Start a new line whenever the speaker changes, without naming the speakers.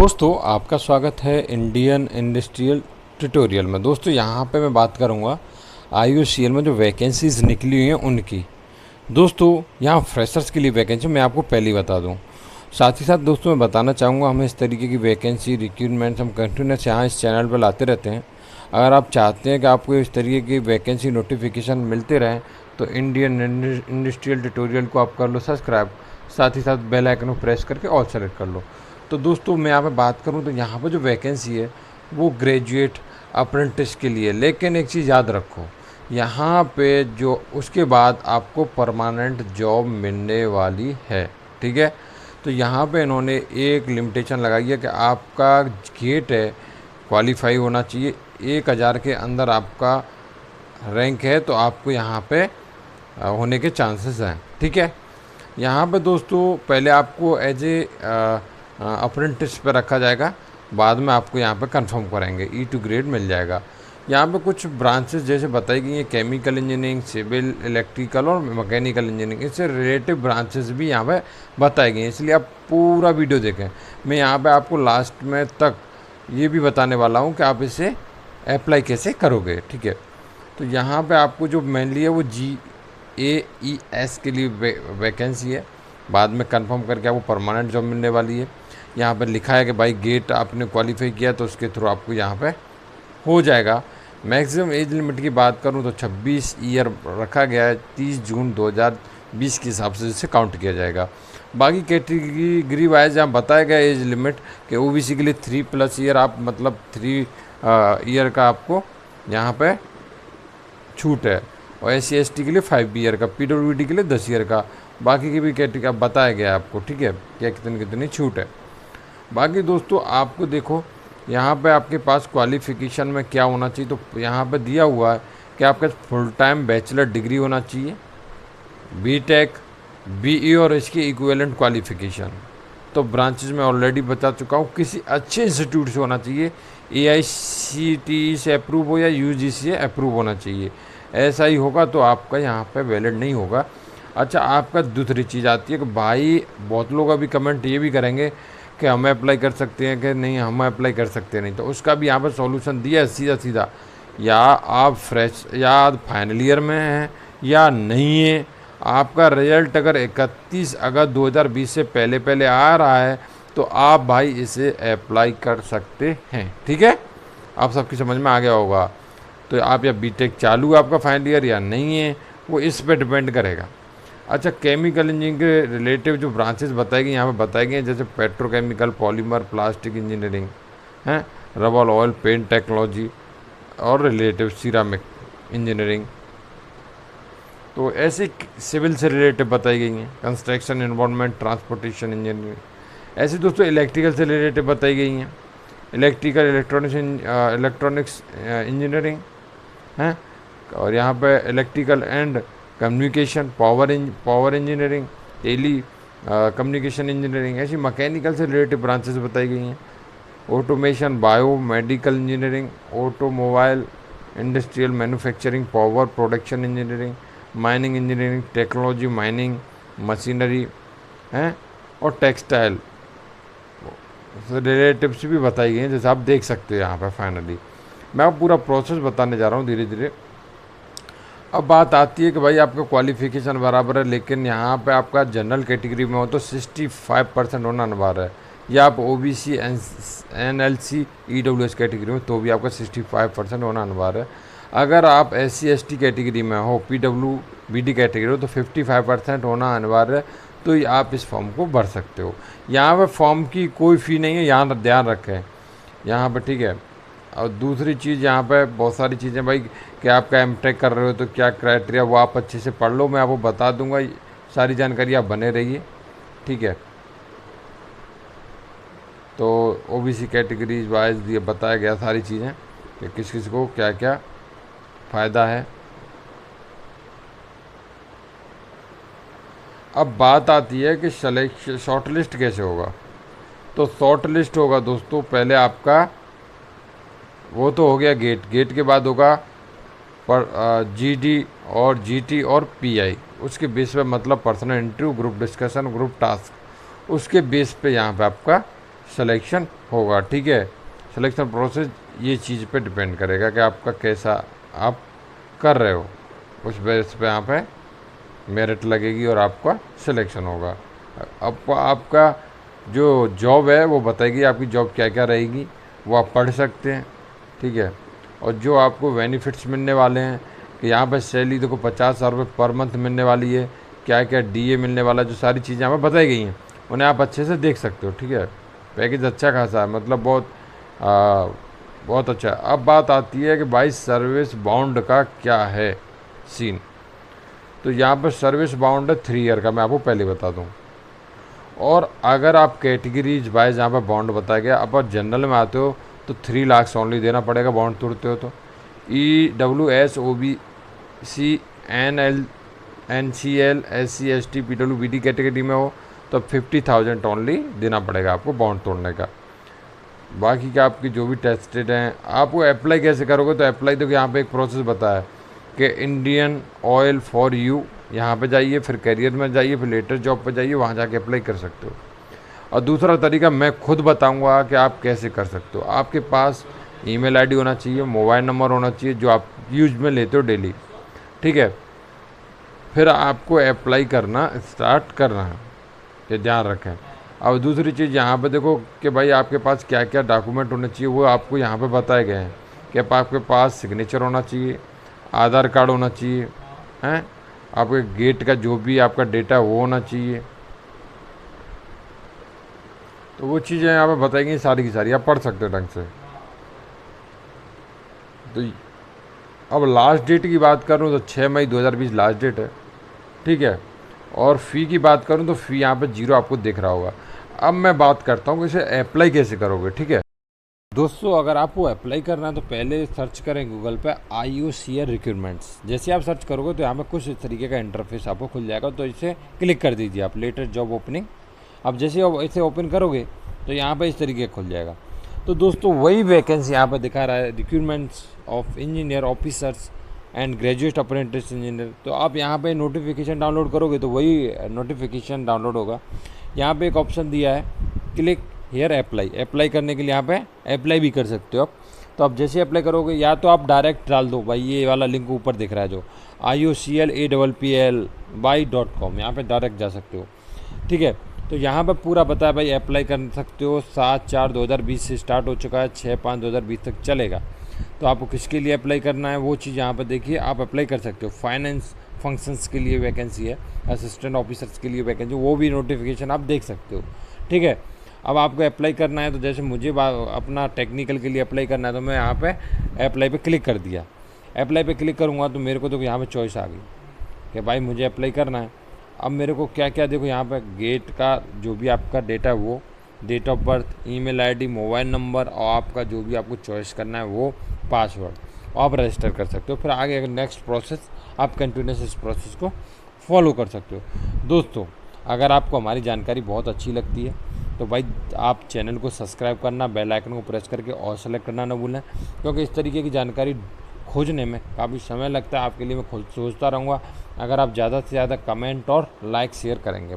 दोस्तों आपका स्वागत है इंडियन इंडस्ट्रियल ट्यूटोरियल में। दोस्तों यहाँ पे मैं बात करूँगा IOCL में जो वैकेंसीज़ निकली हुई हैं उनकी। दोस्तों यहाँ फ्रेशर्स के लिए वैकेंसी मैं आपको पहले ही बता दूँ। साथ ही साथ दोस्तों मैं बताना चाहूँगा हमें इस तरीके की वैकेंसी रिक्रूटमेंट्स हम कंटिन्यूस यहाँ इस चैनल पर लाते रहते हैं। अगर आप चाहते हैं कि आपको इस तरीके की वैकेंसी नोटिफिकेशन मिलते रहें तो इंडियन इंडस्ट्रियल ट्यूटोरियल को आप कर लो सब्सक्राइब, साथ ही साथ बेल आइकन को प्रेस करके ऑल सेलेक्ट कर लो। तो दोस्तों मैं यहाँ पे बात करूँ तो यहाँ पे जो वैकेंसी है वो ग्रेजुएट अप्रेंटिस के लिए, लेकिन एक चीज़ याद रखो यहाँ पे जो उसके बाद आपको परमानेंट जॉब मिलने वाली है, ठीक है। तो यहाँ पे इन्होंने एक लिमिटेशन लगाई है कि आपका गेट है क्वालिफाई होना चाहिए, 1000 के अंदर आपका रैंक है तो आपको यहाँ पे होने के चांसेस हैं, ठीक है। यहाँ पे दोस्तों पहले आपको एज ए अप्रेंटिस पे रखा जाएगा, बाद में आपको यहाँ पे कंफर्म करेंगे, E2 ग्रेड मिल जाएगा। यहाँ पे कुछ ब्रांचेस जैसे बताई गई हैं केमिकल इंजीनियरिंग, सिविल, इलेक्ट्रिकल और मैकेनिकल इंजीनियरिंग, इससे रिलेटिव ब्रांचेस भी यहाँ पे बताई गई हैं, इसलिए आप पूरा वीडियो देखें। मैं यहाँ पे आपको लास्ट में तक ये भी बताने वाला हूँ कि आप इसे अप्लाई कैसे करोगे, ठीक है। तो यहाँ पे आपको जो मेनली है वो GAES के लिए वैकेंसी है, बाद में कंफर्म करके आपको परमानेंट जॉब मिलने वाली है। यहाँ पर लिखा है कि भाई गेट आपने क्वालिफाई किया तो उसके थ्रू आपको यहाँ पे हो जाएगा। मैक्सिमम एज लिमिट की बात करूँ तो 26 ईयर रखा गया है, 30 जून 2020 के हिसाब से जिसे काउंट किया जाएगा। बाकी कैटेगरी वाइज यहाँ बताया गया एज लिमिट कि OBC के लिए 3+ ईयर, आप मतलब 3 ईयर का आपको यहाँ पे छूट है, और SC/ST के लिए 5 ईयर का, PWD के लिए 10 ईयर का। बाकी की भी कैटेगरी अब बताया गया है आपको, ठीक है, क्या कितनी छूट है। बाकी दोस्तों आपको देखो यहाँ पे आपके पास क्वालिफ़िकेशन में क्या होना चाहिए, तो यहाँ पे दिया हुआ है कि आपके फुल टाइम बैचलर डिग्री होना चाहिए, BTech, BE और इसकी इक्विवेलेंट क्वालिफ़िकेशन। तो ब्रांचेज में ऑलरेडी बता चुका हूँ, किसी अच्छे इंस्टीट्यूट से होना चाहिए, AICTE से अप्रूव हो या UGC से अप्रूव होना चाहिए। ऐसा ही होगा तो आपका यहाँ पे वैलिड नहीं होगा। अच्छा, आपका दूसरी चीज़ आती है कि भाई बहुत लोग अभी कमेंट ये भी करेंगे कि हम अप्लाई कर सकते हैं कि नहीं, हम अप्लाई कर सकते नहीं, तो उसका भी यहाँ पर सॉल्यूशन दिया है सीधा सीधा। या आप फ्रेश या फाइनल ईयर में हैं या नहीं है, आपका रिजल्ट अगर 31 अगस्त 2020 से पहले पहले आ रहा है तो आप भाई इसे अप्लाई कर सकते हैं, ठीक है। आप सबकी समझ में आ गया होगा। तो आप या BTech चालू है आपका फाइनल ईयर या नहीं है, वो इस पर डिपेंड करेगा। अच्छा, केमिकल इंजीनियरिंग के रिलेटिव जो ब्रांचेस बताई गई यहाँ पे बताई गई हैं, जैसे पेट्रोकेमिकल, पॉलीमर, प्लास्टिक इंजीनियरिंग हैं, रबर ऑयल पेंट टेक्नोलॉजी और रिलेटिव सिरामिक इंजीनियरिंग। तो ऐसे सिविल से रिलेटिव बताई गई हैं, कंस्ट्रक्शन, एनवायरनमेंट, ट्रांसपोर्टेशन इंजीनियरिंग। ऐसे दोस्तों इलेक्ट्रिकल से रिलेटिव बताई गई हैं, इलेक्ट्रिकल इलेक्ट्रॉनिक्स इंजीनियरिंग हैं, और यहाँ पे electrical and communication, power engineering, telecommunication engineering. ऐसी मैकेनिकल से रिलेटिव ब्रांचेस बताई गई हैं, automation, biomedical engineering, automobile, industrial manufacturing, power production engineering, mining engineering, technology, mining machinery हैं, और टेक्सटाइल रिलेटिव्स भी बताई गई हैं, जैसे आप देख सकते हो यहाँ पर। फाइनली मैं आपको पूरा प्रोसेस बताने जा रहा हूँ धीरे धीरे। अब बात आती है कि भाई आपका क्वालिफ़िकेशन बराबर है, लेकिन यहाँ पे आपका जनरल कैटेगरी में हो तो 65% होना अनिवार्य है, या आप OBC, NLC, EWS कैटेगरी में तो भी आपका 65% होना अनिवार्य है। अगर आप SC/ST कैटेगरी में हो, PWBD कैटेगरी हो तो 55% होना अनिवार्य है, तो आप इस फॉर्म को भर सकते हो। यहाँ पर फॉर्म की कोई फ़ी नहीं है, यहाँ ध्यान रखें यहाँ पर, ठीक है। और दूसरी चीज़ यहाँ पे बहुत सारी चीज़ें भाई कि आपका MTech कर रहे हो तो क्या क्राइटेरिया, वो आप अच्छे से पढ़ लो, मैं आपको बता दूंगा, सारी जानकारी आप बने रहिए, ठीक है। तो OBC कैटेगरीज वाइज ये बताया गया सारी चीज़ें कि किस किस को क्या क्या फ़ायदा है। अब बात आती है कि शॉर्ट लिस्ट कैसे होगा। तो शॉर्ट लिस्ट होगा दोस्तों, पहले आपका वो तो हो गया गेट के बाद होगा पर GD और GT और PI, उसके बेस पे मतलब personal interview, group discussion, group task, उसके बेस पे यहाँ पे आपका सिलेक्शन होगा। ठीक है, सिलेक्शन प्रोसेस ये चीज़ पे डिपेंड करेगा कि आपका कैसा आप कर रहे हो, उस बेस पे यहाँ पे मेरिट लगेगी और आपका सिलेक्शन होगा। अब आपका जो जॉब है वो बताएगी आपकी जॉब क्या क्या रहेगी, वो आप पढ़ सकते हैं। ठीक है, और जो आपको बेनिफिट्स मिलने वाले हैं कि यहाँ पर सैलरी देखो 50,000 रुपये पर मंथ मिलने वाली है, क्या क्या डीए मिलने वाला है, जो सारी चीज़ें यहाँ पर बताई गई हैं उन्हें आप अच्छे से देख सकते हो। ठीक है, पैकेज अच्छा खासा है, मतलब बहुत अच्छा है। अब बात आती है कि भाई सर्विस बाउंड का क्या है सीन। तो यहाँ पर सर्विस बाउंड है 3 ईयर का, मैं आपको पहले बता दूँ। और अगर आप कैटेगरीज वाइज यहाँ पर बॉन्ड बताया गया, अब आप जनरल में आते हो तो 3 लाख ओनली देना पड़ेगा बॉन्ड तोड़ते हो तो। EWS OBC NL NCL SC ST PWBD category में हो तो 50,000 ओनली देना पड़ेगा आपको बॉन्ड तोड़ने का। बाकी का आपकी जो भी टेस्टेड हैं, आपको अप्लाई कैसे करोगे, तो अप्लाई देखो यहाँ पे एक प्रोसेस बताया है कि इंडियन ऑयल फॉर यू, यहाँ पे जाइए, फिर करियर में जाइए, फिर लेटर जॉब पे जाइए, वहाँ जाके अप्लाई कर सकते हो। और दूसरा तरीका मैं खुद बताऊँगा कि आप कैसे कर सकते हो। आपके पास ईमेल आईडी होना चाहिए, मोबाइल नंबर होना चाहिए जो आप यूज में लेते हो डेली। ठीक है, फिर आपको अप्लाई करना स्टार्ट करना है, ये ध्यान रखें। अब दूसरी चीज़ यहाँ पे देखो कि भाई आपके पास क्या क्या डॉक्यूमेंट होने चाहिए, वो आपको यहाँ पे बताए गए हैं कि आपके पास सिग्नेचर होना चाहिए, आधार कार्ड होना चाहिए, हैं, आपके गेट का जो भी आपका डेटा वो होना चाहिए। तो वो चीज़ें यहाँ पे बताएंगी सारी की सारी, आप पढ़ सकते हो ढंग से। तो अब लास्ट डेट की बात करूँ तो 6 मई 2020 लास्ट डेट है। ठीक है, और फ़ी की बात करूँ तो फ़ी यहाँ पे 0 आपको दिख रहा होगा। अब मैं बात करता हूँ कि इसे अप्लाई कैसे करोगे। ठीक है दोस्तों, अगर आपको अप्लाई करना है तो पहले सर्च करें गूगल पे IOCL रिक्रूटमेंट्स। जैसे आप सर्च करोगे तो यहाँ पे कुछ इस तरीके का इंटरफेस आपको खुल जाएगा, तो इसे क्लिक कर दीजिए आप, लेटेस्ट जॉब ओपनिंग। अब जैसे इसे ओपन करोगे तो यहाँ पे इस तरीके खुल जाएगा। तो दोस्तों वही वैकेंसी यहाँ पर दिखा रहा है, recruitments of engineer officers and graduate apprentice engineer. तो आप यहाँ पे नोटिफिकेशन डाउनलोड करोगे तो वही नोटिफिकेशन डाउनलोड होगा। यहाँ पे एक ऑप्शन दिया है क्लिक हेयर अप्लाई, अप्लाई करने के लिए यहाँ पे अप्लाई भी कर सकते हो आप। तो आप जैसे अप्लाई करोगे या तो आप डायरेक्ट डाल दो भाई, ये वाला लिंक ऊपर दिख रहा है जो IOCLAPPLY.com, यहाँ पे डायरेक्ट जा सकते हो। ठीक है, तो यहाँ पर पूरा पता है भाई, अप्लाई कर सकते हो। 7/4/2020 से स्टार्ट हो चुका है, 6/5/2020 तक चलेगा। तो आपको किसके लिए अप्लाई करना है वो चीज़ यहाँ पर देखिए, आप अप्लाई कर सकते हो। फाइनेंस फंक्शंस के लिए वैकेंसी है, असिस्टेंट ऑफिसर्स के लिए वैकेंसी, वो भी नोटिफिकेशन आप देख सकते हो। ठीक है, अब आपको अप्लाई करना है तो जैसे मुझे अपना टेक्निकल के लिए अप्लाई करना है तो मैं यहाँ पे अप्लाई पे क्लिक कर दिया। अप्लाई पे क्लिक करूँगा तो मेरे को तो यहाँ पे चॉइस आ गई कि भाई मुझे अप्लाई करना है। अब मेरे को क्या क्या देखो यहाँ पे गेट का जो भी आपका डेटा है वो, date of birth, email ID, mobile number और आपका जो भी आपको चॉइस करना है वो पासवर्ड, आप रजिस्टर कर सकते हो। फिर आगे अगर नेक्स्ट प्रोसेस आप कंटिन्यूस इस प्रोसेस को फॉलो कर सकते हो। दोस्तों अगर आपको हमारी जानकारी बहुत अच्छी लगती है तो भाई आप चैनल को सब्सक्राइब करना, बेल आइकन को प्रेस करके और सेलेक्ट करना ना भूलें, क्योंकि इस तरीके की जानकारी खोजने में काफ़ी समय लगता है। आपके लिए मैं खुद सोचता रहूँगा अगर आप ज़्यादा से ज़्यादा कमेंट और लाइक शेयर करेंगे।